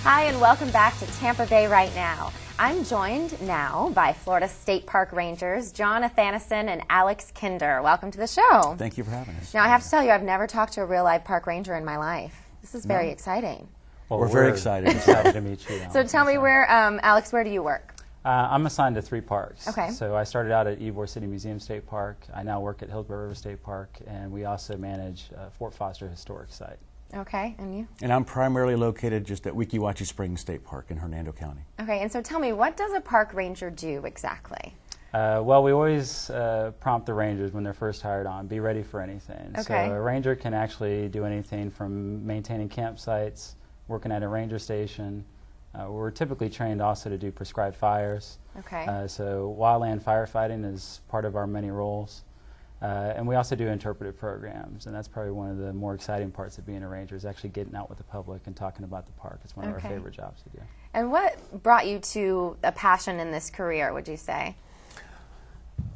Hi, and welcome back to Tampa Bay Right Now. I'm joined now by Florida State Park Rangers John Athanasson and Alex Kinder. Welcome to the show. Thank you for having us. Now, I have to tell you, I've never talked to a real live park ranger in my life. This is very exciting. Well, we're very excited. Excited to meet you. So tell me where, Alex, where do you work? I'm assigned to 3 parks. Okay. So I started out at Ybor City Museum State Park. I now work at Hillsborough River State Park, and we also manage Fort Foster Historic Site. Okay, and you? And I'm primarily located just at Weeki Wachee Springs State Park in Hernando County. Okay, and so tell me, what does a park ranger do exactly? Well, we always prompt the rangers when they're first hired on, be ready for anything. Okay. So a ranger can actually do anything from maintaining campsites, working at a ranger station. We're typically trained also to do prescribed fires. Okay. So wildland firefighting is part of our many roles. And we also do interpretive programs, and that's probably one of the more exciting parts of being a ranger, is actually getting out with the public and talking about the park. It's one of our favorite jobs to do. And what brought you to a passion in this career, would you say?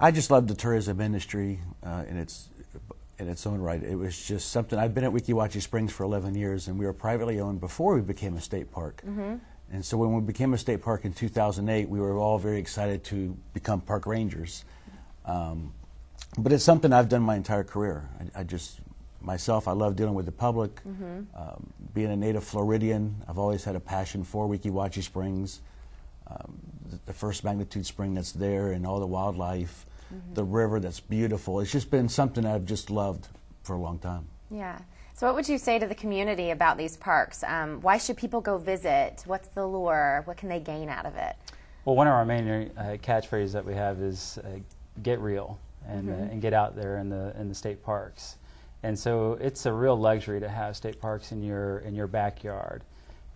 I just love the tourism industry in its own right. It was just something. I've been at Weeki Wachee Springs for 11 years, and we were privately owned before we became a state park. Mm-hmm. And so when we became a state park in 2008, we were all very excited to become park rangers. But it's something I've done my entire career. I love dealing with the public. Mm-hmm. Being a native Floridian, I've always had a passion for Weeki Wachee Springs, the first magnitude spring that's there, and all the wildlife, the river that's beautiful. It's just been something I've just loved for a long time. Yeah. So what would you say to the community about these parks? Why should people go visit? What's the lure? What can they gain out of it? Well, one of our main catchphrases that we have is get real. And get out there in the state parks, and so it's a real luxury to have state parks in your backyard.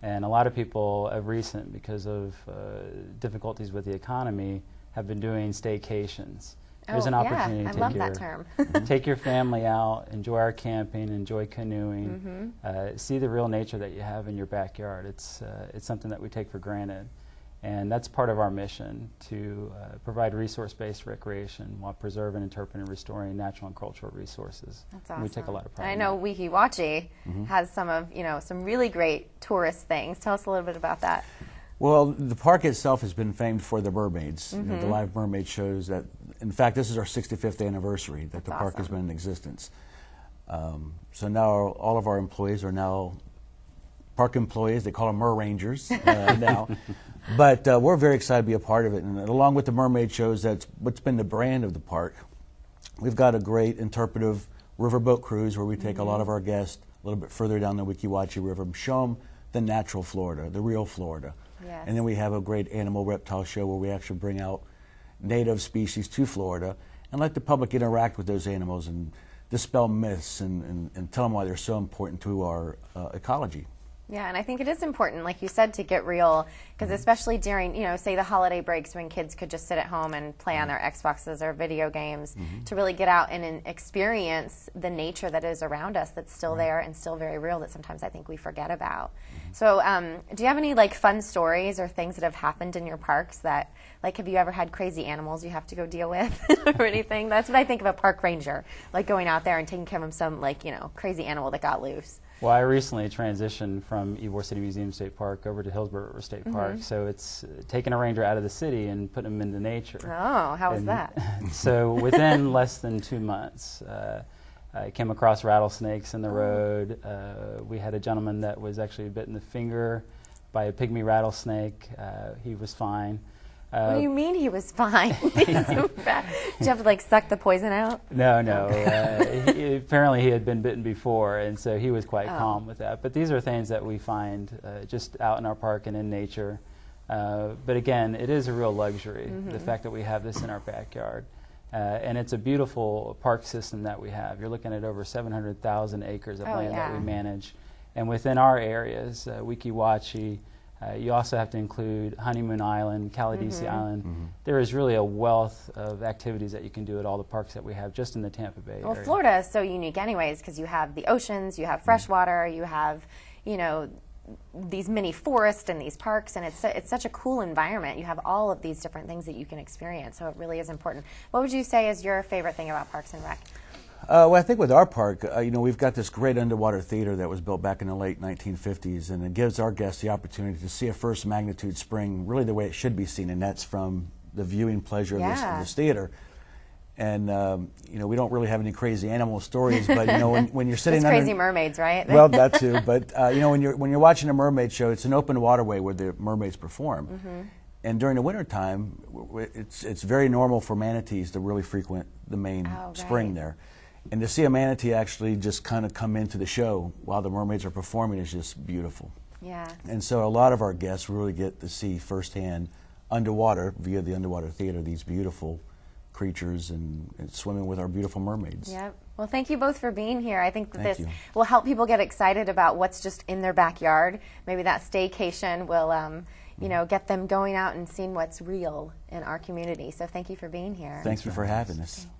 And a lot of people of recent, because of difficulties with the economy, have been doing staycations. There's an opportunity to take your family out, enjoy our camping, enjoy canoeing, see the real nature that you have in your backyard. It's something that we take for granted. And that's part of our mission, to provide resource-based recreation while preserving, interpreting, and restoring natural and cultural resources. That's awesome. And we take a lot of pride in that. I know Weeki Wachee has some really great tourist things. Tell us a little bit about that. Well, the park itself has been famed for the mermaids, the live mermaid shows. That, in fact, this is our 65th anniversary that the park has been in existence. So now all of our employees are now park employees. They call them mer rangers now. But we're very excited to be a part of it. And along with the mermaid shows, that's what's been the brand of the park. We've got a great interpretive riverboat cruise where we take a lot of our guests a little bit further down the Weeki Wachee River and show them the natural Florida, the real Florida. Yes. And then we have a great animal reptile show where we actually bring out native species to Florida and let the public interact with those animals and dispel myths and tell them why they're so important to our ecology. Yeah, and I think it is important, like you said, to get real, because especially during, say the holiday breaks when kids could just sit at home and play on their Xboxes or video games, to really get out and experience the nature that is around us that's still there and still very real that sometimes I think we forget about. So do you have any fun stories or things that have happened in your parks that, have you ever had crazy animals you have to go deal with or anything? That's what I think of a park ranger, going out there and taking care of some crazy animal that got loose. Well, I recently transitioned from Ybor City Museum State Park over to Hillsborough River State Park, so it's taking a ranger out of the city and putting him into nature. Oh, how was that? So within less than 2 months, I came across rattlesnakes in the road. We had a gentleman that was actually bitten in the finger by a pygmy rattlesnake. He was fine. What do you mean he was fine? Did you have to suck the poison out? No. Apparently he had been bitten before, and so he was quite calm with that. But these are things that we find just out in our park and in nature. But again, it is a real luxury, the fact that we have this in our backyard. And it's a beautiful park system that we have. You're looking at over 700,000 acres of land that we manage. And within our areas, Weeki Wachee, you also have to include Honeymoon Island, Knology Island. There is really a wealth of activities that you can do at all the parks that we have just in the Tampa Bay area. Well, Florida is so unique anyways, because you have the oceans, you have fresh water, you have, these mini forests and these parks, and it's such a cool environment. You have all of these different things that you can experience, so it really is important. What would you say is your favorite thing about Parks and Rec? Well, I think with our park, we've got this great underwater theater that was built back in the late 1950s, and it gives our guests the opportunity to see a first magnitude spring really the way it should be seen, and that's from the viewing pleasure of this theater. And we don't really have any crazy animal stories, but when you're sitting Just crazy mermaids, right? Well, that too. But when you're watching a mermaid show, it's an open waterway where the mermaids perform. Mm-hmm. And during the wintertime, it's very normal for manatees to really frequent the main spring there. And to see a manatee actually just kind of come into the show while the mermaids are performing is just beautiful. Yeah. And so a lot of our guests really get to see firsthand underwater, via the underwater theater, these beautiful creatures and swimming with our beautiful mermaids. Yep. Well, thank you both for being here. I think that Thank this you. will help people get excited about what's just in their backyard. Maybe that staycation will get them going out and seeing what's real in our community. So thank you for being here. Thank you for having us. Thanks.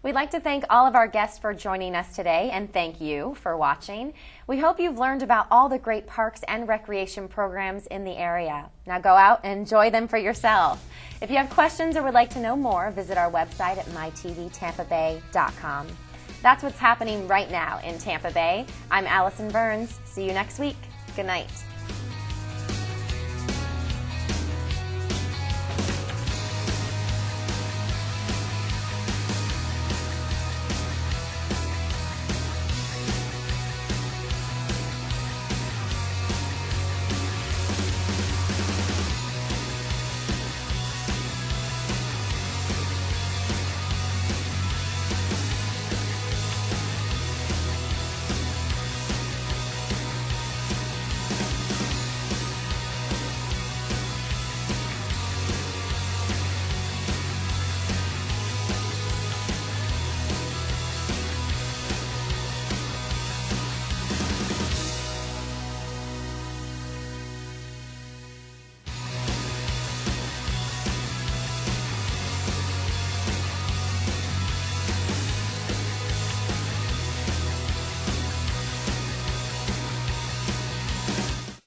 We'd like to thank all of our guests for joining us today, and thank you for watching. We hope you've learned about all the great parks and recreation programs in the area. Now go out and enjoy them for yourself. If you have questions or would like to know more, visit our website at mytvtampabay.com. That's what's happening right now in Tampa Bay. I'm Allison Burns. See you next week. Good night.